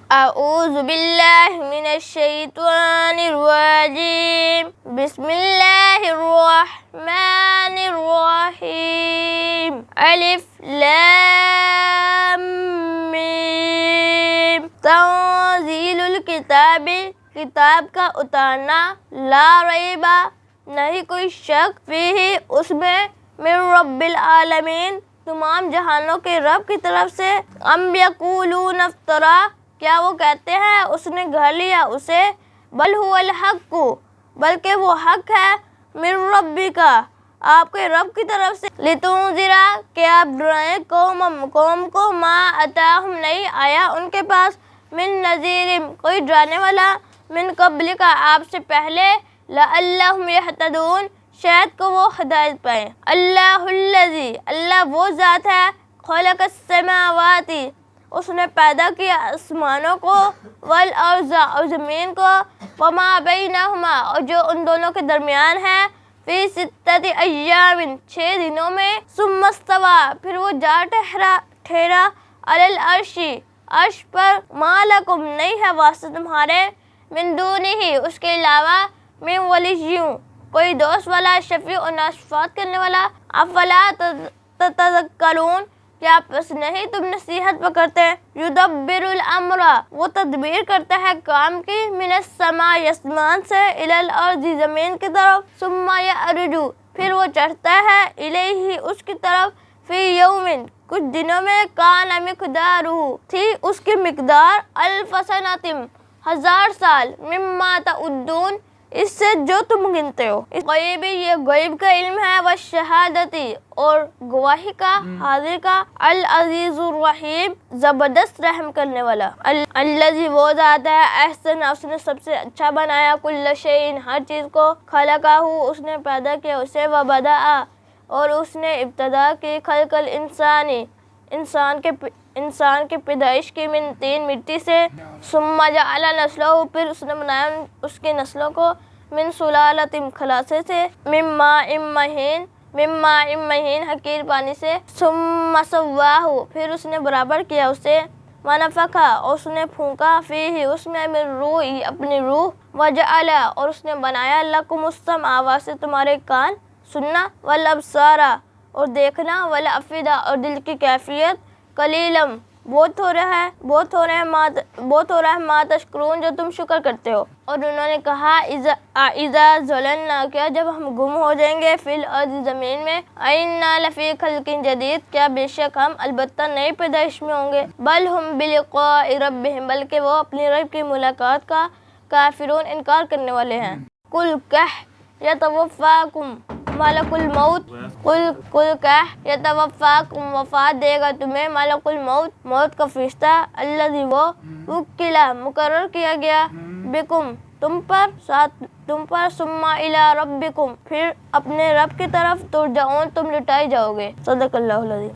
اعوذ باللہ من الشیطان الرجیم بسم اللہ الرحمن الرحیم الف لام میم تنزیل الکتاب کتاب کا اتارنا لا ریبہ نہیں کوئی شک فیہ اس میں من رب العالمین تمام جہانوں کے رب کی طرف سے ام یقولون افترا کیا وہ کہتے ہیں اس نے گھڑ لیا اسے بل هو الحق بلکہ وہ حق ہے من ربک آپ کے رب کی طرف سے لتنذر کہ آپ ڈرائیں قوم کو ما اتاہم نہیں آیا ان کے پاس من نذیر کوئی ڈرانے والا من قبل کا آپ سے پہلے لعلہم یہتدون شاید کو وہ ہدایت پائیں اللہ الذی اللہ وہ ذات ہے خلق السماوات اس نے پیدا کیا آسمانوں کو والارض اور زمین کو وما بینہما اور جو ان دونوں کے درمیان ہے فی ستۃ ایام 6 دنوں میں ثم استوی پھر وہ جا ٹھہرا علی العرش عرش پر ما لکم نہیں ہے واسطہ تمہارے من دونہ اس کے علاوہ من ولی کوئی دوست والا شفیع اور ناشفاعت کرنے والا افلا تتذکرون کیا پس نہیں تم نصیحت پکڑتے یدبر الامر وہ تدبیر کرتا ہے کام کی من السماء آسمان سے الی الارض زمین کی طرف ثم یعرج پھر وہ چڑھتا ہے الیہ اس کی طرف فی یوم کچھ دنوں میں کان مقدارہ تھی اس کی مقدار الف سنۃ 1000 سال مما تعدون اس سے جو تم گنتے ہو غیب یہ غیب کا علم ہے والشہادتی اور گواہی کا حاضر کا العزیز الرحیم زبردست رحم کرنے والا الذی وہ ذات ہے احسن اس نے سب سے اچھا بنایا کل شیء ہر چیز کو خلقہ اس نے پیدا کیا اسے وبدأ اور اس نے ابتدا کی خلق الانسانی انسان کے پیدائش کی من طین مٹی سے ثم جعل نسلہ پھر اس نے بنایا اس کی نسلوں کو من سلالۃ خلاصے سے من ماء مہین حقیر پانی سے ثم سواہ پھر اس نے برابر کیا اسے ونفخ اور اس نے پھونکا فیہ اس میں من روحی اپنی روح وجعل اور اس نے بنایا لکم السمع واسطے تمہارے کان سننا والابصار اور دیکھنا والافئدہ اور دل کی کیفیت قلیلم بہت ہو رہا ہے ما تشکرون جو تم شکر کرتے ہو اور انہوں نے کہا اذا ضللنا کیا جب ہم گم ہو جائیں گے فی الارض زمین میں انا لفی خلق جدید کیا بے شک ہم البتہ نئی پیدائش میں ہوں گے بل ہم بلقاء ربہم بلکہ وہ اپنی رب کی ملاقات کا کافرون انکار کرنے والے ہیں قل کہہ یتوفاکم ملک الموت قل کہہ یتوفاکم وفات دے گا تمہیں ملک الموت موت کا فرشتہ الذی وہ وکلا مقرر کیا گیا بکم تم پر ثم الی ربکم پھر اپنے رب کی طرف ترجعون تم لٹائے جاؤ گے صدق اللہ العظیم